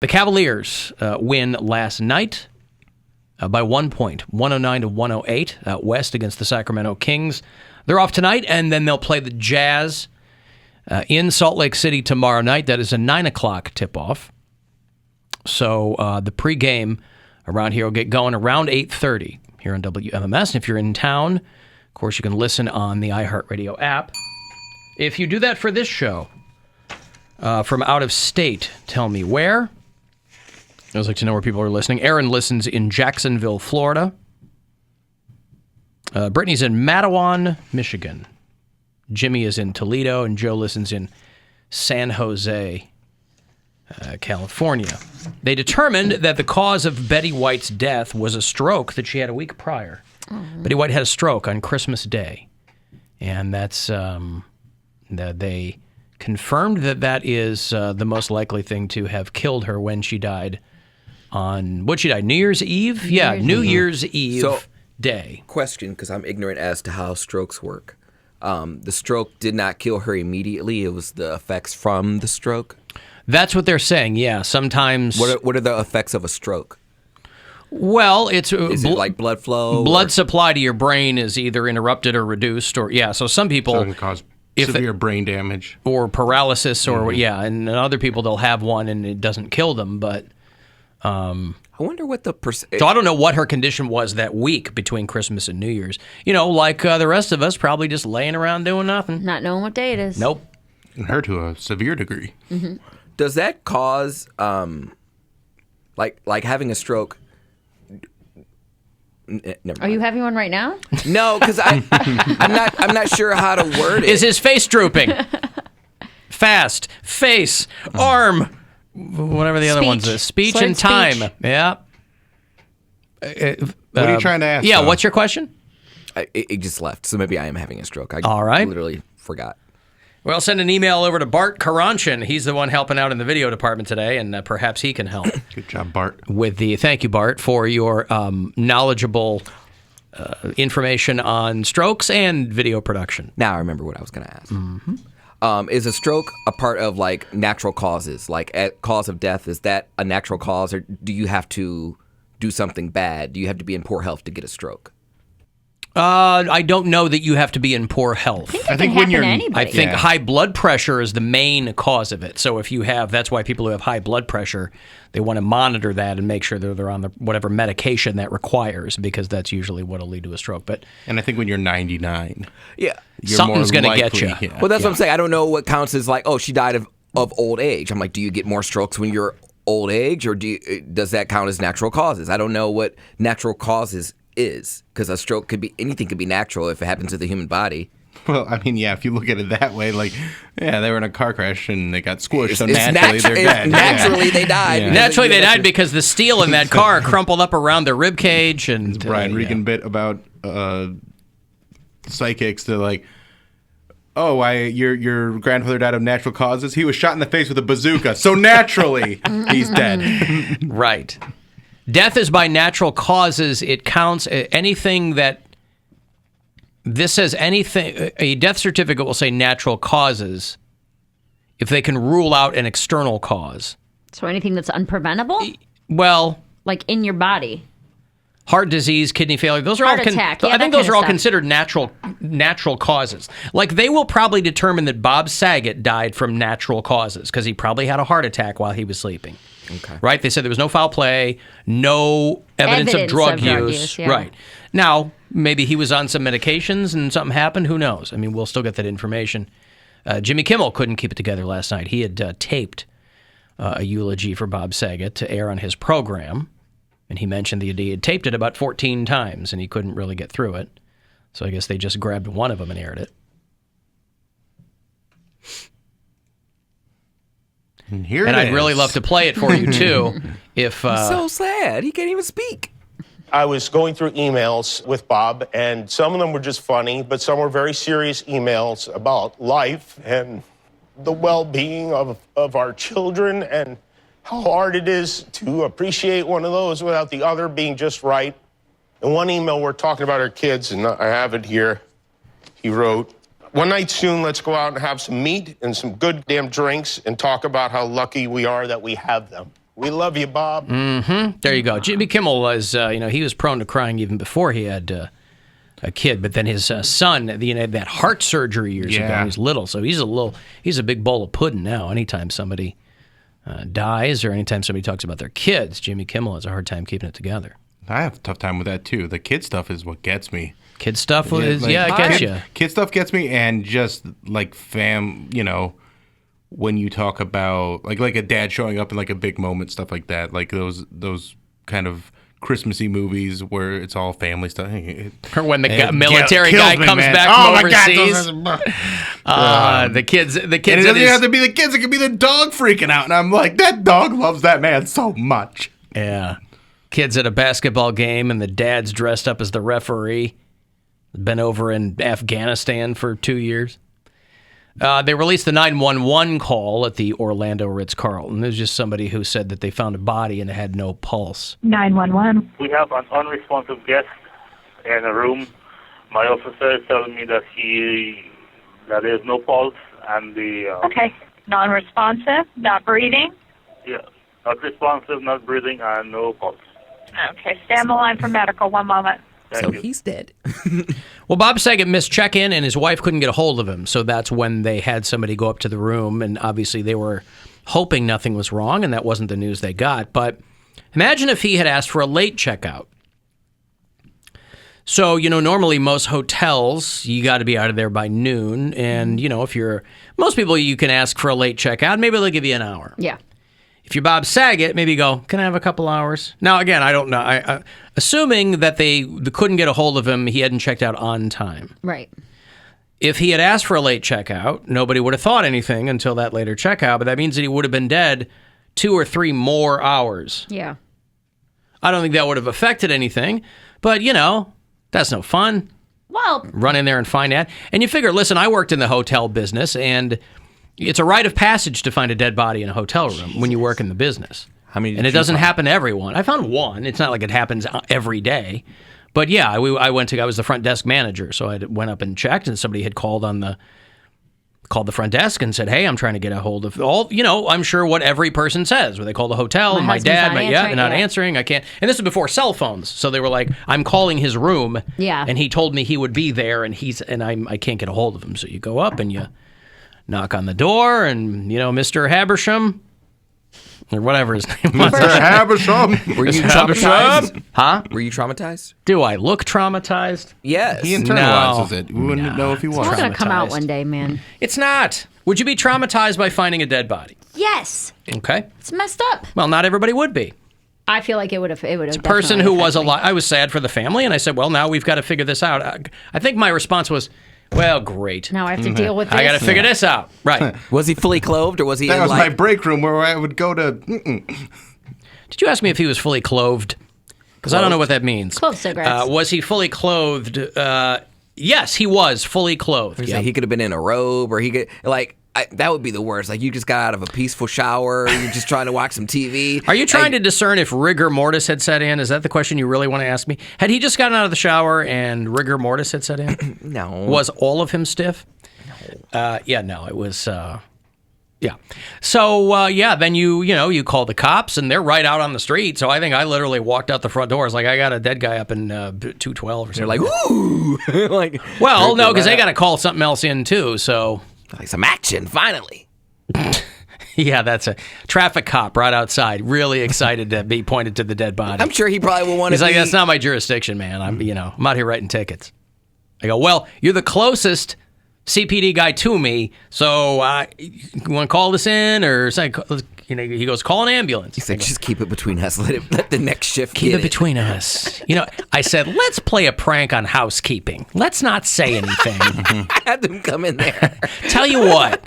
The Cavaliers win last night by 1 point, 109-108 out west against the Sacramento Kings. They're off tonight, and then they'll play the Jazz in Salt Lake City tomorrow night. That is a 9 o'clock tip-off. So the pregame around here will get going around 8:30 here on WMMS. And if you're in town, of course, you can listen on the iHeartRadio app. If you do that for this show from out of state, tell me where. I'd like to know where people are listening. Aaron listens in Jacksonville, Florida. Brittany's in Mattawan, Michigan. Jimmy is in Toledo, and Joe listens in San Jose, California. They determined that the cause of Betty White's death was a stroke that she had a week prior. Mm-hmm. Betty White had a stroke on Christmas Day, and that's that they confirmed that is the most likely thing to have killed her when she died on, what she died, New Year's Eve? New Year's Eve day. Question, because I'm ignorant as to how strokes work. The stroke did not kill her immediately. It was the effects from the stroke? That's what they're saying, yeah. Sometimes... What are the effects of a stroke? Well, it's... Is it like blood flow? Blood supply to your brain is either interrupted or reduced, or, so some people... So it can cause severe brain damage. Or paralysis, or, and other people, they'll have one and it doesn't kill them, but... I wonder what the So I don't know what her condition was that week between Christmas and New Year's. Like the rest of us, probably just laying around doing nothing. Not knowing what day it is. Nope. And her to a severe degree. Mm-hmm. Does that cause, like having a stroke? Never mind. Are you having one right now? No, because I'm not sure how to word it. Is his face drooping? Fast, face, arm. Whatever the other ones are. Speech and time. Speech. Yeah. What are you trying to ask? Yeah, what's your question? It just left, so maybe I am having a stroke. All right. Literally forgot. Well, send an email over to Bart Karanchin. He's the one helping out in the video department today, and perhaps he can help. Good job, Bart. Thank you, Bart, for your knowledgeable information on strokes and video production. Now I remember what I was going to ask. Mm-hmm. Is a stroke a part of like natural causes? Like cause of death, is that a natural cause, or do you have to do something bad? Do you have to be in poor health to get a stroke? I don't know that you have to be in poor health. I think when you're anybody. I think high blood pressure is the main cause of it. So if you have, that's why people who have high blood pressure, they want to monitor that and make sure that they're on whatever medication that requires, because that's usually what will lead to a stroke. And I think when you're 99, something's going to get you. Yeah. Well, that's what I'm saying. I don't know what counts as like, she died of old age. I'm like, do you get more strokes when you're old age, or does that count as natural causes? I don't know what natural causes is, because a stroke could be anything, could be natural if it happens to the human body. Well, I mean, if you look at it that way, they were in a car crash and they got squished, so naturally they're dead. Naturally they died. Yeah. Naturally they died because the steel in that car crumpled up around their rib cage. And Brian Regan bit about psychics to your grandfather died of natural causes. He was shot in the face with a bazooka, so naturally he's dead. Right. Death is by natural causes. It counts anything that this says anything. A death certificate will say natural causes if they can rule out an external cause. So anything that's unpreventable? Well, like in your body. Heart disease, kidney failure, those are heart all attack. I think those are all considered natural causes. Like they will probably determine that Bob Saget died from natural causes because he probably had a heart attack while he was sleeping. Okay. Right? They said there was no foul play, no evidence of drug use. Yeah. Right. Now, maybe he was on some medications and something happened. Who knows? I mean, we'll still get that information. Jimmy Kimmel couldn't keep it together last night. He had taped a eulogy for Bob Saget to air on his program. And he mentioned that he had taped it about 14 times, and he couldn't really get through it. So I guess they just grabbed one of them and aired it. And I'd really love to play it for you, too. If so sad. He can't even speak. I was going through emails with Bob, and some of them were just funny, but some were very serious emails about life and the well-being of our children and how hard it is to appreciate one of those without the other being just right. In one email, we're talking about our kids, and I have it here. He wrote, "One night soon, let's go out and have some meat and some good damn drinks and talk about how lucky we are that we have them." We love you, Bob. There you go. Jimmy Kimmel was, he was prone to crying even before he had a kid. But then his son, had that heart surgery years ago when he was little. So he's a big bowl of pudding now. Anytime somebody dies or anytime somebody talks about their kids, Jimmy Kimmel has a hard time keeping it together. I have a tough time with that too. The kid stuff is what gets me. Kid stuff is, it gets you. Kid stuff gets me, and just like when you talk about like a dad showing up in like a big moment, stuff like that, like those kind of Christmassy movies where it's all family stuff. Or when the military guy comes back from overseas. The kids. And it doesn't even have to be the kids. It could be the dog freaking out, and I'm like, that dog loves that man so much. Yeah. Kids at a basketball game, and the dad's dressed up as the referee. Been over in Afghanistan for 2 years. They released the 911 call at the Orlando Ritz-Carlton. There's just somebody who said that they found a body and it had no pulse. 911. We have an unresponsive guest in a room. My officer is telling me that there's no pulse and Okay. Non-responsive, not breathing? Yeah. Not responsive, not breathing, and no pulse. Okay. Stay on the line for medical. One moment. So he's dead. Well, Bob Saget missed check-in, and his wife couldn't get a hold of him. So that's when they had somebody go up to the room, and obviously they were hoping nothing was wrong, and that wasn't the news they got. But imagine if he had asked for a late checkout. So, normally most hotels, you got to be out of there by noon. And, most people, you can ask for a late checkout. Maybe they'll give you an hour. Yeah. If you're Bob Saget, maybe go, can I have a couple hours? Now, again, I don't know. I assuming that they couldn't get a hold of him, he hadn't checked out on time. Right. If he had asked for a late checkout, nobody would have thought anything until that later checkout, but that means that he would have been dead 2 or 3 more hours. Yeah. I don't think that would have affected anything, but, that's no fun. Well, Run in there and find that. And you figure, listen, I worked in the hotel business, and it's a rite of passage to find a dead body in a hotel room when you work in the business. How many? And it doesn't happen to everyone. I found one. It's not like it happens every day. But yeah, I was the front desk manager, so I went up and checked, and somebody had called the front desk and said, "Hey, I'm trying to get a hold of all." I'm sure what every person says when they call the hotel. My dad, not answering. I can't. And this is before cell phones, so they were like, "I'm calling his room." Yeah. And he told me he would be there, and I can't get a hold of him. So you go up and you knock on the door, and Mr. Habersham. Or whatever his name was. Habersham. Were you traumatized? Huh? Were you traumatized? Do I look traumatized? Yes. He internalizes it. We wouldn't know if he was. it's going to come out traumatized. one day, man. It's not. Would you be traumatized by finding a dead body? Yes. Okay. It's messed up. Well, not everybody would be. I feel like it would have. A person who was alive. I was sad for the family, and I said, well, now we've got to figure this out. I think my response was, well, great. Now I have to deal with this. I got to figure this out. Right. Was he fully clothed, or was he? That was my break room where I would go to. Did you ask me if he was fully clothed? Because I don't know what that means. Clothed cigarettes. Was he fully clothed? Yes, he was fully clothed. Yep. He could have been in a robe, or he could that would be the worst. Like, you just got out of a peaceful shower, you're just trying to watch some TV. Are you trying to discern if rigor mortis had set in? Is that the question you really want to ask me? Had he just gotten out of the shower and rigor mortis had set in? No. Was all of him stiff? No. It was. Yeah. So, then you call the cops, and they're right out on the street. So I think I literally walked out the front door. It's like, I got a dead guy up in 212 or something. They're like, ooh. Well, no, because they got to call something else in, too, so. Like, some action, finally. Yeah, that's a traffic cop right outside, really excited to be pointed to the dead body. I'm sure he probably will want to He's like, that's not my jurisdiction, man. I'm out here writing tickets. I go, well, you're the closest CPD guy to me, so you want to call this in, or he goes, call an ambulance. He's like, just keep it between us. Let the next shift keep get it between us. I said, let's play a prank on housekeeping. Let's not say anything. I had them come in there. Tell you what,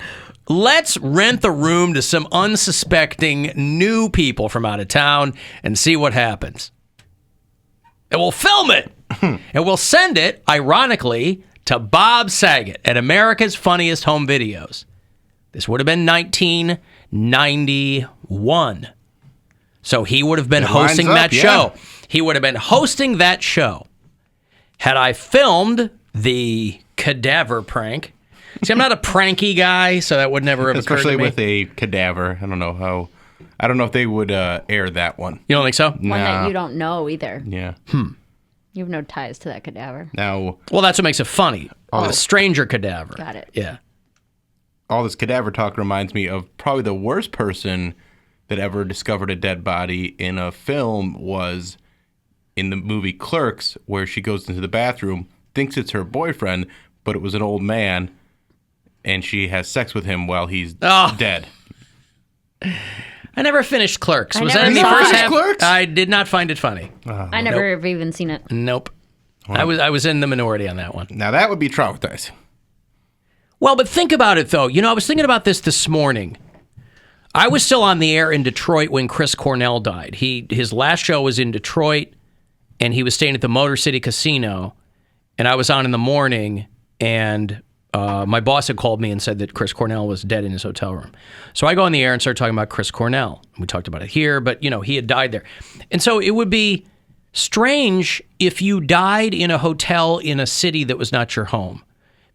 let's rent the room to some unsuspecting new people from out of town and see what happens. And we'll film it. And we'll send it, ironically, to Bob Saget at America's Funniest Home Videos. This would have been 1991. So he would have been hosting that show. He would have been hosting that show had I filmed the cadaver prank. See, I'm not a pranky guy, so that would never have occurred to me. Especially with a cadaver. I don't know how I don't know if they would air that one. You don't think so? One that you don't know either. Yeah. You have no ties to that cadaver. Now, Well, that's what makes it funny. A stranger cadaver. Got it. Yeah. all this cadaver talk reminds me of probably the worst person that ever discovered a dead body in a film was in the movie Clerks, where she goes into the bathroom, thinks it's her boyfriend, but it was an old man, and she has sex with him while he's dead. I never finished Clerks. Was that never in the saw first it. half? Clerks? I did not find it funny. I never have even seen it. Nope. I was in the minority on that one. Now that would be traumatizing. Well, but think about it, though. You know, I was thinking about this morning. I was still on the air in Detroit when Chris Cornell died. His last show was in Detroit, and he was staying at the Motor City Casino, and I was on in the morning, and my boss had called me and said that Chris Cornell was dead in his hotel room. So I go on the air and start talking about Chris Cornell. We talked about it here, but, you know, he had died there. And so it would be strange if you died in a hotel in a city that was not your home,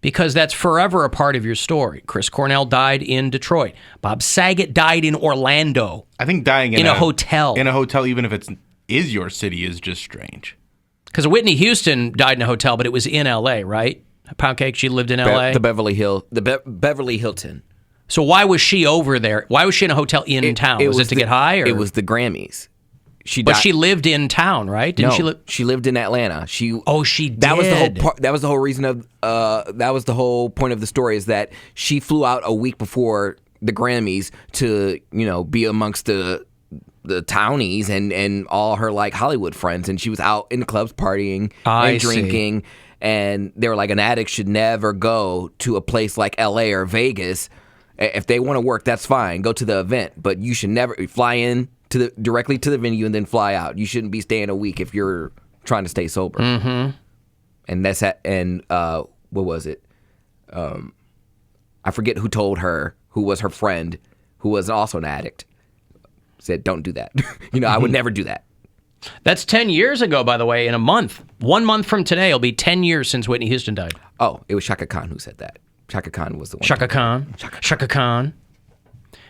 because that's forever a part of your story. Chris Cornell died in Detroit. Bob Saget died in Orlando. I think dying in a hotel. In a hotel, even if it is your city, is just strange. Because Whitney Houston died in a hotel, but it was in L.A., right? Poundcake, she lived in L.A.? The Beverly Hilton. So why was she over there? Why was she in a hotel in town? Was it to get high? Or? It was the Grammys. But she lived in town, right? Didn't she live? She lived in Atlanta. She did. That was the whole part. That was the whole reason of. That was the whole point of the story, is that she flew out a week before the Grammys to, you know, be amongst the townies and all her like Hollywood friends, and she was out in the clubs partying and drinking. And they were like, an addict should never go to a place like L.A. or Vegas. If they want to work, that's fine. Go to the event, but you should never fly in directly to the venue and then fly out. You shouldn't be staying a week if you're trying to stay sober. Mm-hmm. And that's what was it? I forget who told her, who was her friend, who was also an addict, said, "Don't do that." You know, I would never do that. That's 10 years ago, by the way, in a month. 1 month from today, it'll be 10 years since Whitney Houston died. Oh, it was Shaka Khan who said that. Shaka Khan was the one. Shaka Khan.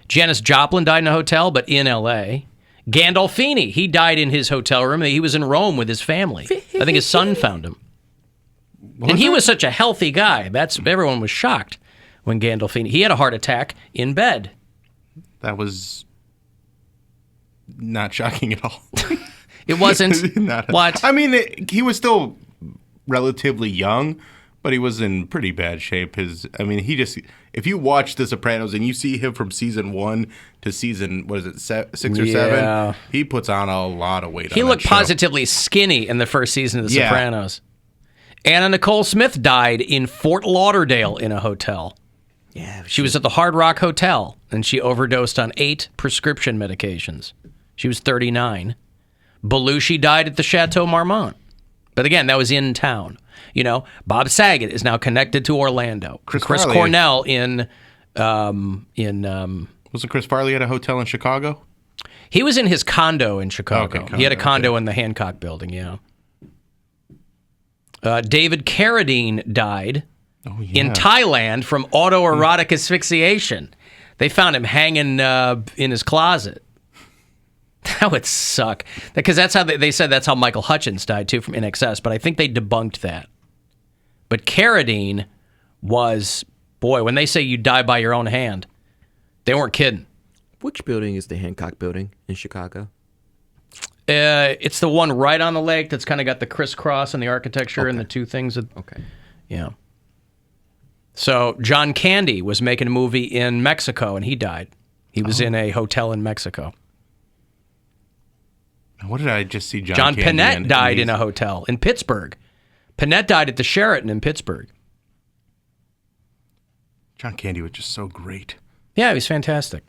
Janis Joplin died in a hotel, but in L.A. Gandolfini, he died in his hotel room. He was in Rome with his family. I think his son found him. And he was such a healthy guy. Everyone was shocked when Gandolfini. He had a heart attack in bed. That was not shocking at all. It wasn't. What? I mean, he was still relatively young, but he was in pretty bad shape. If you watch The Sopranos and you see him from season 1 to season, 6 or 7, he puts on a lot of weight. He looked positively skinny in the first season of The Sopranos. Anna Nicole Smith died in Fort Lauderdale in a hotel. Yeah, she was at the Hard Rock Hotel, and she overdosed on 8 prescription medications. She was 39. Belushi died at the Chateau Marmont. But again, that was in town. You know, Bob Saget is now connected to Orlando. Chris Cornell wasn't Chris Farley at a hotel in Chicago? He was in his condo in Chicago. Okay, he had a condo in the Hancock building, yeah. David Carradine died in Thailand from autoerotic asphyxiation. They found him hanging in his closet. That would suck. Because that's how they said that's how Michael Hutchins died, too, from INXS. But I think they debunked that. But Carradine was, boy, when they say you die by your own hand, they weren't kidding. Which building is the Hancock building in Chicago? It's the one right on the lake that's kind of got the crisscross and the architecture and the two things. Okay. Yeah. So John Candy was making a movie in Mexico, and he died. He was in a hotel in Mexico. What did I just see John Candy Panette died in a hotel in Pittsburgh. Panette died at the Sheraton in Pittsburgh. John Candy was just so great. Yeah, he was fantastic.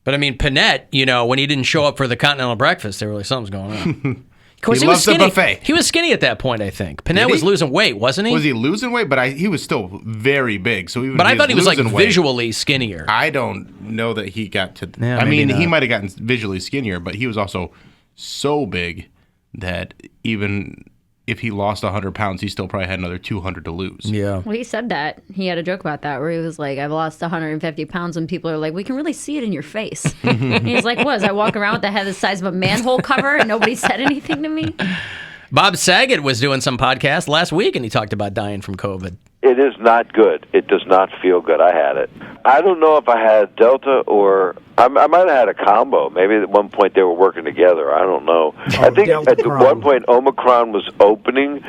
But I mean, Panette, you know, when he didn't show up for the continental breakfast, they were like, something's going on. Of course, he loves the buffet. He was skinny at that point, I think. Panette was losing weight, wasn't he? Was he losing weight? But he was still very big. So even I thought he was like visually skinnier. I don't know that he got to. Yeah, I mean, not. he might have gotten visually skinnier, but he was also so big that even if he lost 100 pounds, he still probably had another 200 to lose. Yeah. Well, he said that. He had a joke about that where he was like, I've lost 150 pounds, and people are like, we can really see it in your face. And he's like, what? Is I walk around with a head the size of a manhole cover and nobody said anything to me? Bob Saget was doing some podcast last week, and he talked about dying from COVID. It is not good. It does not feel good. I had it. I don't know if I had Delta or I might have had a combo. Maybe at one point they were working together. I don't know. I think at one point Omicron was opening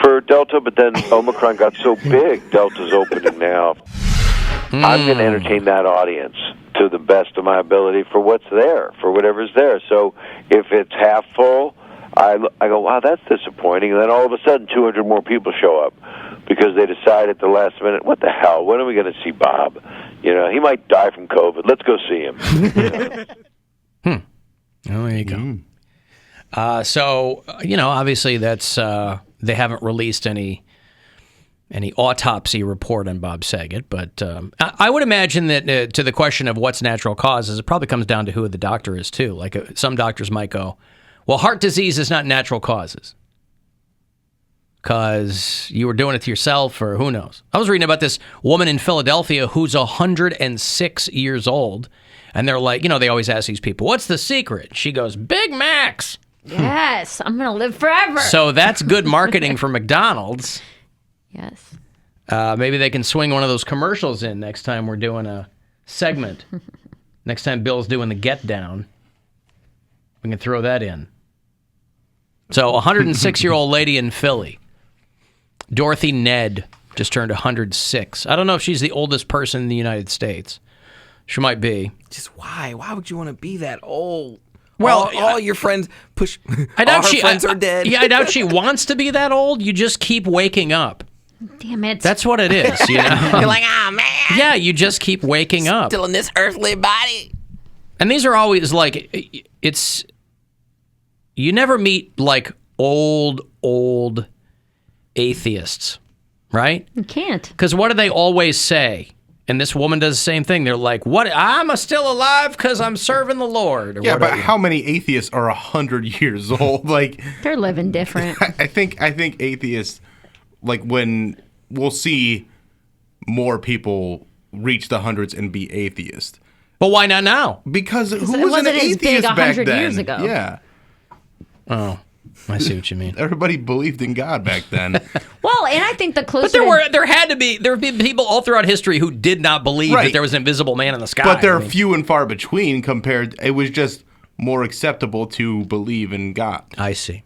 for Delta, but then Omicron got so big, Delta's opening now. I'm going to entertain that audience to the best of my ability for what's there, for whatever's there. So if it's half full, I go, wow, that's disappointing. And then all of a sudden 200 more people show up because they decide at the last minute, what the hell, when are we going to see Bob? You know, he might die from COVID. Let's go see him. Oh, there you go. So, obviously that's they haven't released any autopsy report on Bob Saget, but I would imagine that to the question of what's natural causes, it probably comes down to who the doctor is, too. Like some doctors might go, well, heart disease is not natural causes because you were doing it to yourself or who knows. I was reading about this woman in Philadelphia who's 106 years old, and they're like, they always ask these people, what's the secret? She goes, Big Macs. Yes, I'm going to live forever. So that's good marketing for McDonald's. Yes. Maybe they can swing one of those commercials in next time we're doing a segment. Next time Bill's doing the Get Down, we can throw that in. So 106-year-old lady in Philly, Dorothy Ned, just turned 106. I don't know if she's the oldest person in the United States. She might be. Just why? Why would you want to be that old? Well, all your friends push. I doubt all her friends are dead. Yeah, I doubt she wants to be that old. You just keep waking up. Damn it. That's what it is. You're like, man. Yeah, you just keep waking up. Still in this earthly body. And these are always like, it's, you never meet like old atheists, right? You can't. Because what do they always say? And this woman does the same thing. They're like, "What? I'm still alive because I'm serving the Lord." Or yeah, whatever. but how many atheists are 100 years old? Like, They're living different. I think atheists, like when we'll see more people reach the hundreds and be atheist. But why not now? Because who it was wasn't an as atheist big back 100 then? years ago. Yeah. Oh, I see what you mean. Everybody believed in God back then. Well, and I think the closer... But there have been people all throughout history who did not believe that there was an invisible man in the sky. But they're few and far between compared. It was just more acceptable to believe in God. I see.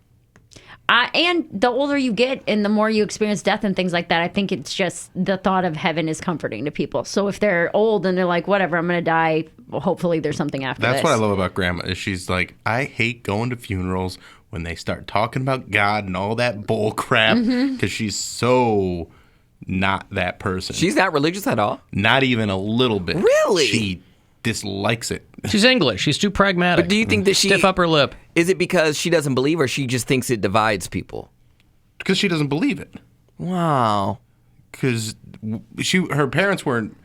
And the older you get and the more you experience death and things like that, I think it's just the thought of heaven is comforting to people. So if they're old and they're like, whatever, I'm going to die, well, hopefully there's something after That's this. what I love about Grandma is she's like, I hate going to funerals when they start talking about God and all that bull crap because she's so not that person. She's not religious at all? Not even a little bit. Really? She dislikes it. She's English. She's too pragmatic. But do you think that stiff upper lip? Is it because she doesn't believe or she just thinks it divides people? Because she doesn't believe it. Wow. Because her parents weren't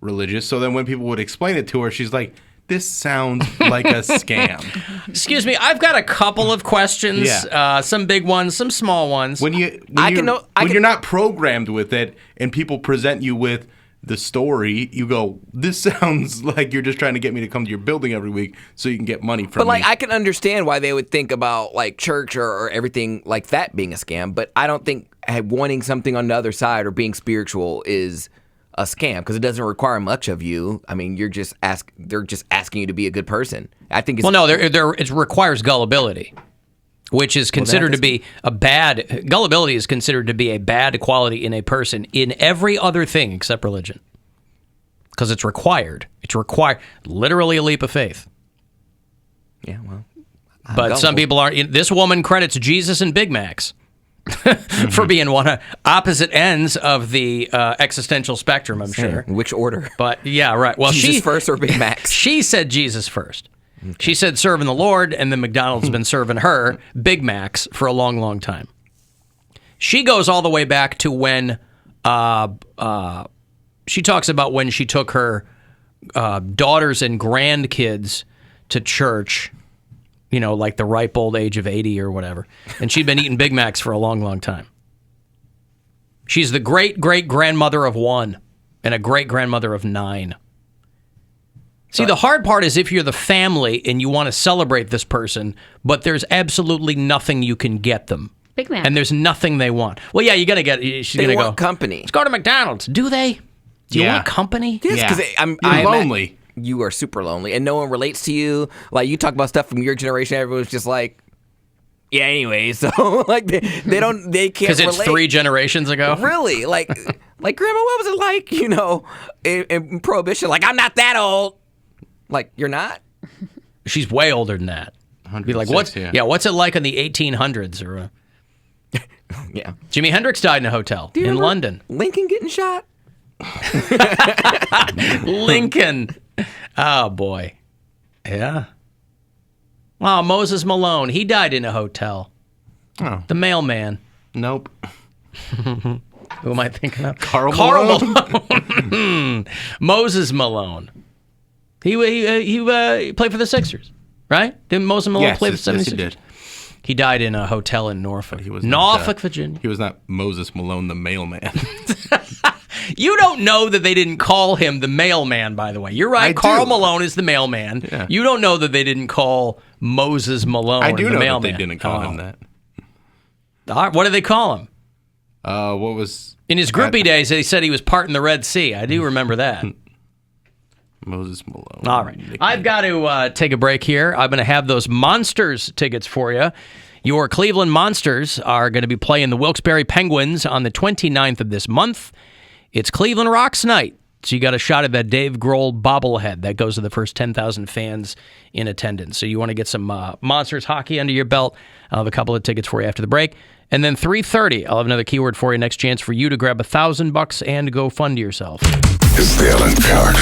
religious, so then when people would explain it to her, she's like, this sounds like a scam. Excuse me, I've got a couple of questions. Yeah. Some big ones, some small ones. When you're not programmed with it and people present you with the story, you go, this sounds like you're just trying to get me to come to your building every week so you can get money from me. But like, I can understand why they would think about like church or everything like that being a scam, but I don't think wanting something on the other side or being spiritual is a scam because it doesn't require much of you. I mean, they're just asking you to be a good person. I think it's... Well, no, it requires gullibility, which is considered to be a bad... Gullibility is considered to be a bad quality in a person in every other thing except religion. Because it's required. It's required. Literally a leap of faith. Yeah, well... But some people aren't... This woman credits Jesus and Big Macs for being one opposite ends of the existential spectrum, I'm sure. Which order? But, yeah, right. Well, Jesus first or Big Macs? She said Jesus first. Okay. She said serving the Lord, and then McDonald's been serving her Big Macs for a long, long time. She goes all the way back to when she talks about when she took her daughters and grandkids to church like the ripe old age of 80 or whatever. And she'd been eating Big Macs for a long, long time. She's the great-great-grandmother of 1 and a great-grandmother of 9. See, the hard part is if you're the family and you want to celebrate this person, but there's absolutely nothing you can get them. Big Mac. And there's nothing they want. Well, yeah, you got to get. She's going to go. Want company. Let's go to McDonald's. Do they? Do you want company? Yes, because You're lonely. You are super lonely, and no one relates to you. Like, you talk about stuff from your generation, everyone's just like, yeah, anyway. So, like, they can't relate. Because it's 3 generations ago? Really? Like, Grandma, what was it like, in Prohibition? Like, I'm not that old. Like, you're not? She's way older than that. Be like, what's it like in the 1800s? Or yeah. Jimi Hendrix died in a hotel in London. Lincoln getting shot? Lincoln. Oh, boy. Yeah. Wow, Moses Malone. He died in a hotel. Oh. The mailman. Nope. Who am I thinking of? Carl Malone. Moses Malone. He played for the Sixers, right? Didn't Moses Malone play for the 76ers? Yes, he did. He died in a hotel in Norfolk. He was Norfolk, Virginia. He was not Moses Malone, the mailman. You don't know that they didn't call him the mailman, by the way. You're right. Carl Malone is the mailman. Yeah. You don't know that they didn't call Moses Malone I do the know mailman. that they didn't call him that. All right, what did they call him? What was... In his groupie days, they said he was parting the Red Sea. I do remember that. Moses Malone. All right. I've got to take a break here. I'm going to have those Monsters tickets for you. Your Cleveland Monsters are going to be playing the Wilkes-Barre Penguins on the 29th of this month. It's Cleveland Rocks night, so you got a shot at that Dave Grohl bobblehead. That goes to the first 10,000 fans in attendance. So you want to get some Monsters hockey under your belt. I'll have a couple of tickets for you after the break. And then 3:30, I'll have another keyword for you. Next chance for you to grab $1,000 and go fund yourself. It's the Alan Cox